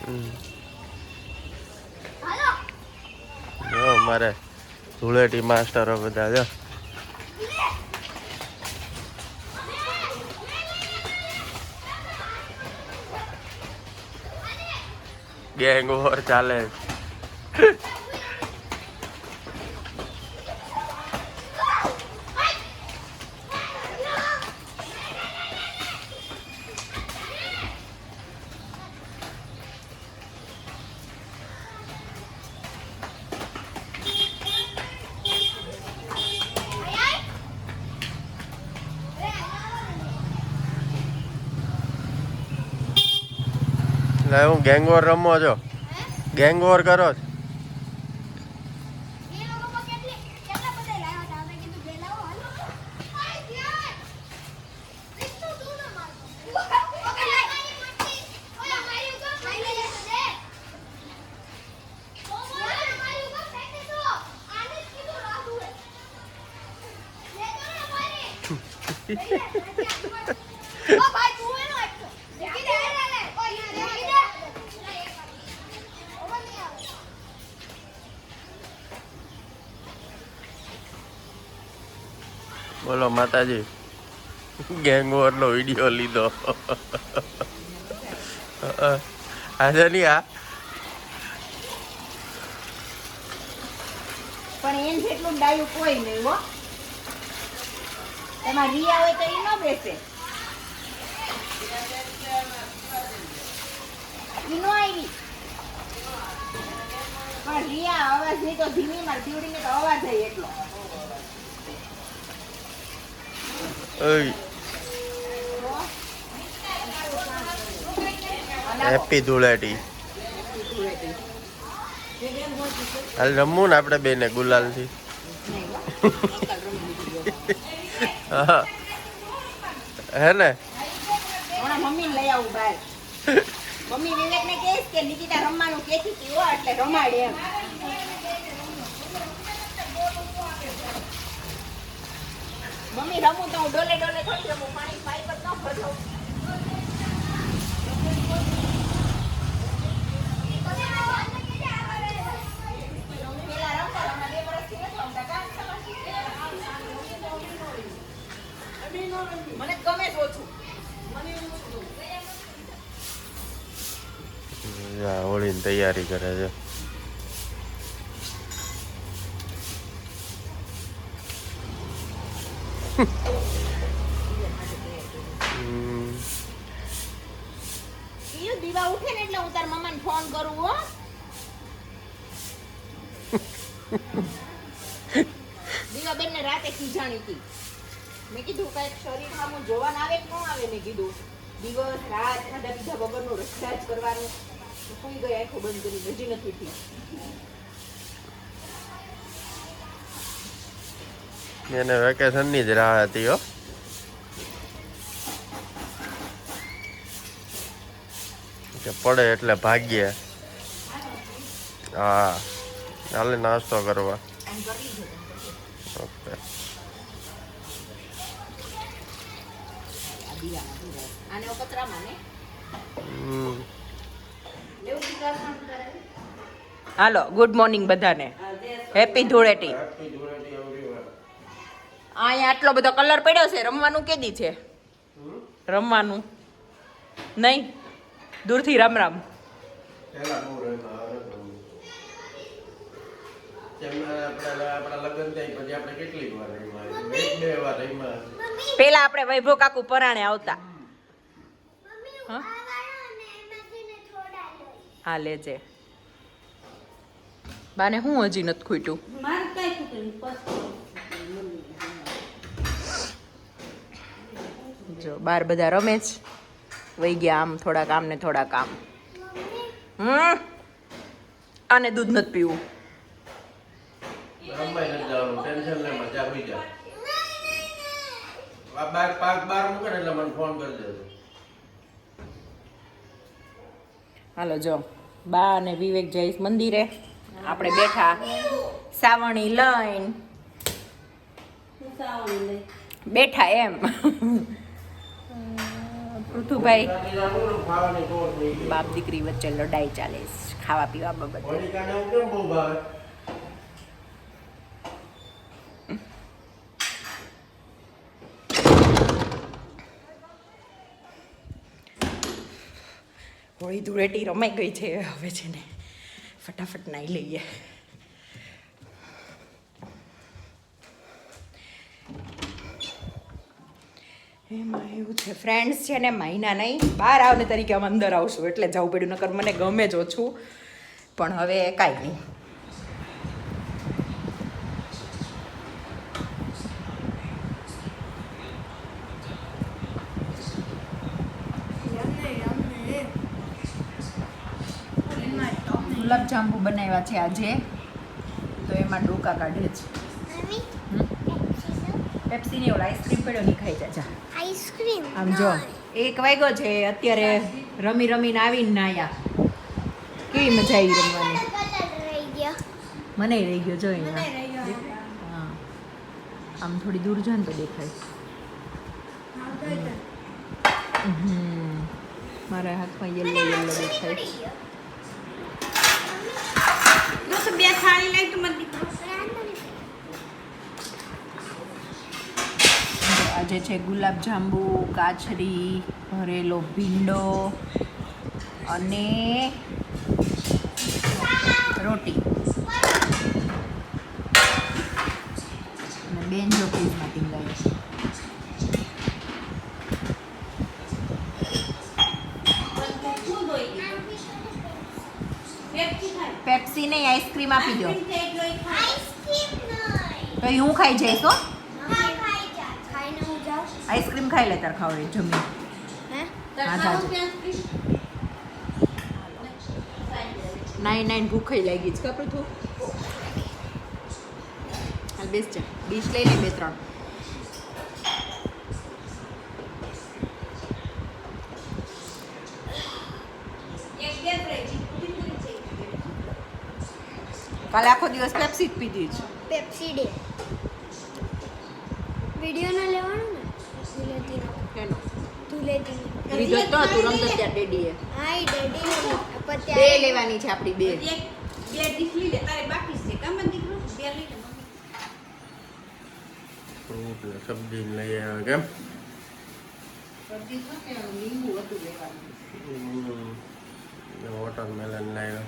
જો મારે ધૂળેટી માસ્ટરો બધા જો ગેંગ ઓવર ચાલે. હું ગેંગ વોર રમો છો? ગેંગ વોર કરો છો? બોલો માતાજી, ગેંગ વોર નો વિડીયો લીધો. આજે નહીં આ પણ એમ જેટલું ડાયું કોઈ નહીં હો. એમાં રિયા હોય તો એ ન બેસે, ઈ નો આવી. પણ રિયા અવાજ નહીં તો ધીમી માર દીવડીને તો અવાજ જાય એટલો. હેપી ધૂળેટી. હાલ રમવું ને આપણે બેને ગુલાલ થી. હે ને મમ્મી લઈ આવું બહાર. મમ્મી વિવેક ને કહેશ કે નિકિતા રમવાનું કેતી હતી હો, એટલે રમાડે એમ. મમ્મી રમું તો હું ડોલે ડોલે થોડી રમું, પાણી પાઇપ જ ન ભરતો. મને ગમે જ ઓછું. હોળીની તૈયારી કરે છે. દીવા ઉઠે ને એટલે હું તાર મમ્માને ફોન કરું હો. દીવા બેન ને રાતે ખીજાણી હતી. મેં કીધું કઈક શરીર માં જોવાના આવે કે ન આવે. મેં કીધું દિવસ રાત ખાધા પીધા વગરનું રસ્તા જ કરવાનું. સુઈ ગઈ આંખો બંધ કરી, નજી નથી થઈ. એને વેકેશન ની જ રાહ હતી હો. કે પડે એટલે ભાગ્યે. હા ચાલે નાસ્તો કરવા. ઓકે હાલો, ગુડ મોર્નિંગ બધાને. હેપી ધૂળેટી. અહીંયા આટલો બધો કલર પડ્યો છે. રમવાનું કેદી છે? રમવાનું નહીં, દૂરથી રામ રામ. પેલા આપણે વૈભવ કાકુ પરાણે આવતા. હા લેજે. બાને હું હજી નથી ખૂટ્યું. જો બાર બધા રમે જ વહી ગયા. આમ થોડા કામ ને થોડા કામ. આને દૂધ નથી પીવું. હાલો જો બા અને વિવેક જઈશ મંદિરે. આપણે બેઠા સાવણી લઈને બેઠા એમ. પૃથુભાઈ બાપ દીકરી વચ્ચે લડાઈ ચાલે છે ખાવા પીવા બાબતે. હોળી ધૂળેટી રમાઈ ગઈ છે, હવે છે ને ફટાફટ નાઈ લઈએ. એમાં એવું છે ફ્રેન્ડ્સ છે ને મહિના નહીં બહાર આવને તરીકે આમ અંદર આવશું એટલે જવું પડ્યું, નકર મને ગમે જ ઓછું, પણ હવે કાંઈ નહીં. ગુલાબજાંબુ બનાવ્યા છે આજે, તો એમાં ડોકા કાઢે છે. પેપ્સી ની ઓલા આઈસ્ક્રીમ પડ્યો ની ખાઈ જાજા. આઈસ્ક્રીમ આમ જો 1 વાગ્યો છે અત્યારે, રમી રમીને આવીને નાયા. કેવી મજા આવી રમવાની. મને રહી ગયો જો અહીંયા. હા આમ થોડી દૂર જાય ને તો દેખાય. મારા હાથમાં યલો યલો દેખાય. બે થાળી લઈ તો મને આજે છે ગુલાબજાંબુ, કાચરી, ભરેલો ભીંડો અને રોટી. અને બેન જો ફ્રીજમાં ટીંગાય છે. પેપ્સી નહીં આઈસ્ક્રીમ આપી દો તો હું ખાઈ જઈશ. હો આઈસ્ક્રીમ ખાઈ લે તાર ખાવ જમી. નાઈ ભૂખ લાગી છે કપડું તું હાલ બેસ જા. ડીશ લઈ લે 2-3. કાલે આખો દિવસ પેપ્સી જ પીધી છે. પેપ્સી ડે વિડિયો ના લેવાનો ને એનો ધૂલેટી લીધો તો તું રમતો ત્યાં ડેડીએ. હાય ડેડી બે લેવાની છે આપણી બે. બે ડીશ લઈ લે તારે બાકી છે કામ દીકરો બે લઈ લે મમ્મી. સબ્જી લઈ આવ્યા કેમ? સબ્જી શું કે લીંબુ હતું લેવાનું. વોટરમેલન લાવ્યો.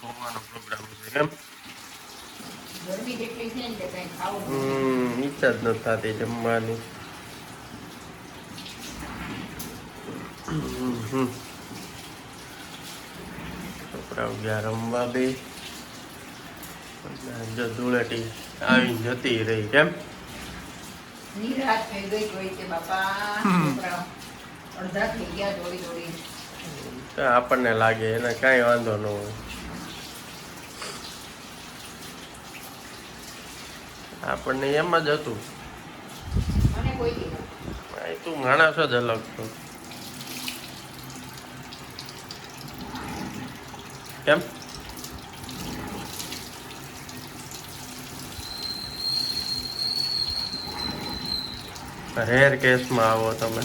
ખાવાનો પ્રોગ્રામ છે કેમ? ગરમી જેટલી છે ને તે કઈ ખાવું ઈચ્છા જ નથી થતી જમવાની. છોકરાઓ ગયા રમવા બે. જો ધૂળેટી આવી જતી રહી કેમ? નિરાશ થઈ ગઈ હોય તે બાપા. છોકરાઓ અડધા થઈ ગયા દોડી. તો આપણને લાગે એને કાંઈ વાંધો ન હોય. આપણને એમ જ હતું. મને કોઈ દી તું માણસ જ અલગ છું કેમ? રેર કેસમાં આવો તમે.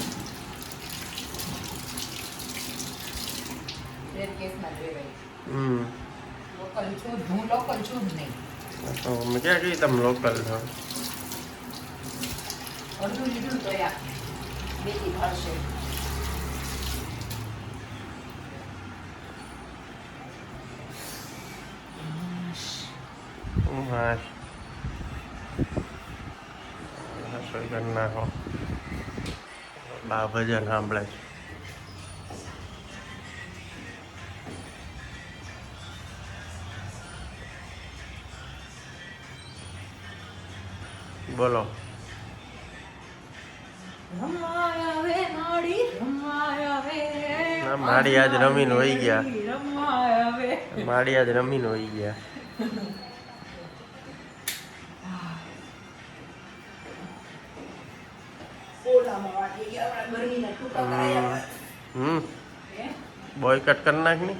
કેસમાં જ રહેવાય. હમ લોકલ છું હું લોકલ છું જ નહીં. તો મેં ક્યાં કહી તમે લોકલ છો? અડધું લીધું તો યા બેટી ભાવશે. હા રસોઈ કરી નાખો. બા ભજન સાંભળે છે. બોલો. માડી આજ રમીને વહી ગયા. માડી આજ રમીને વહી ગયા. બોયકટ કરી નાખ ની.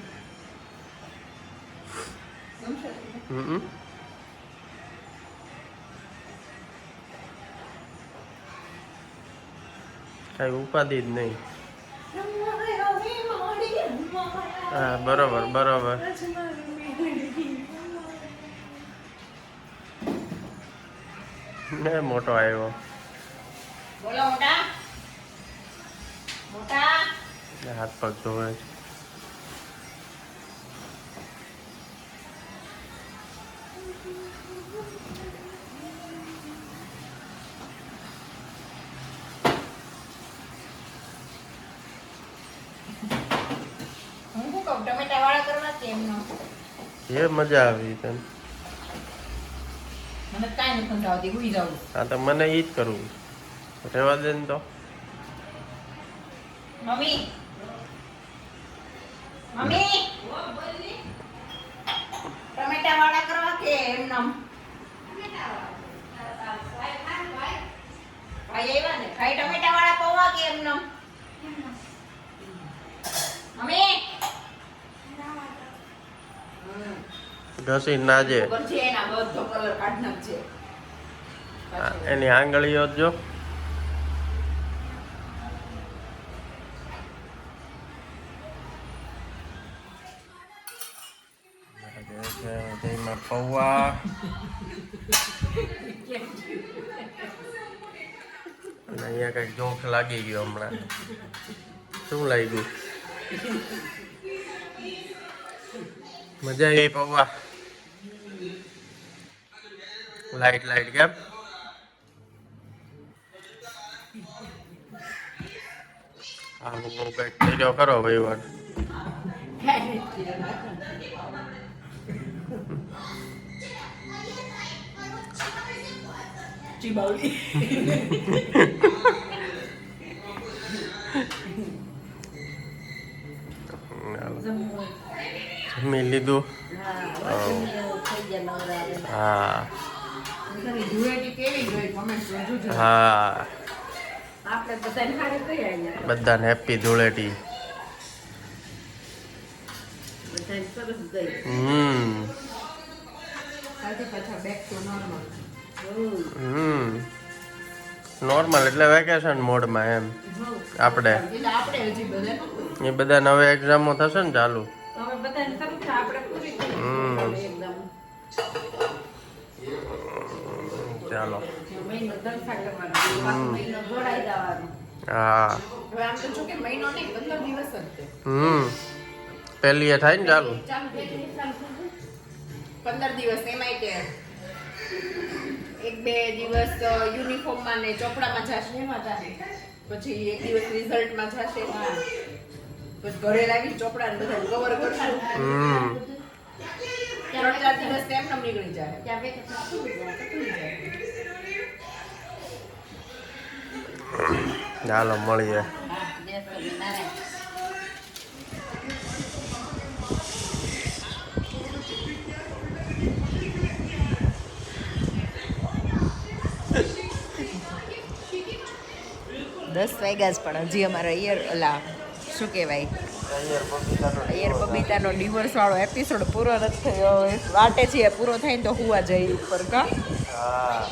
કાંઈ ઉપાધિ જ નહીં. હા બરોબર બરોબર. ને મોટો આવ્યો. બોલો મોટા મોટા હાથ પગ ધોવે છે. હું શું કહું ટમેટા વાળા કરવા કે એમનો એ મજા આવી તને. મને કાંઈ નથી સમજાવતી ભૂલી જાઉં હા તો મને ઈ જ કરવું. રહેવા દે ને તો. મમ્મી મમ્મી ટમેટા વાળા કરવા કે એમનો ભાઈ આવ્યા ને ભાઈ ટમેટા વાળા પૌવા કે એમનો મમ્મી ઘસી નાજે. ખબર છે એના બધો કલર કાઢ નાખજે એની આંગળીઓ જ જો. એમાં પૌવા અને અહીંયા કઈક જોખ લાગી ગયો હમણાં. શું લાગ્યું? મજા આવી પૌવા. લાઈટ લાઈટ કેમ? હા હું કઈક કર્યો ખરો ભાઈ વાત. ચીબાવલી જમી લીધું. હા ધૂળેટી કેવી ગઈ કમેન્ટ જોજો હા આપણે બધાને હારે કઈ આવ્યા બધાને હેપી ધૂળેટી. બધાને સરસ ગઈ આજે પાછા બેક ટુ નોર્મલ નોર્મલ એટલે વેકેશન મોડમાં એમ. આપણે એટલે આપણે હજી બધા એ બધા નવે એક્ઝામો થશે ને ચાલુ. હવે બધાને સરસ છે આપણે પૂરી થઈ એકદમ ચાલો મહિનો જલસા કરવાનો મહિનો જોડાઈ જવાનો. હા હવે આમ તો જો કે મહિનો નહીં 15 દિવસ જ છે પહેલી એ થાય ને ચાલુ. 15 દિવસ એમાંય તે એક બે દિવસ યુનિફોર્મમાં ને ચોપડામાં જશે એમાં જશે પછી એક દિવસ રિઝલ્ટમાં જશે પછી ઘરે લાવી ચોપડા ને બધા કવર કરશું 3-4 દિવસ એમ નમ નીકળી જાય ત્યાં વેકેશન ચાલો મળીએ. દસ વાગ્યા જ પણ હજી અમારો શું કહેવાય અયર બબીતાનો ડિવોર્સ વાળો એપિસોડ પૂરો નથી થયો. વાટે છીએ પૂરો થાય ને તો હુવા જઈએ ઉપર કા. હા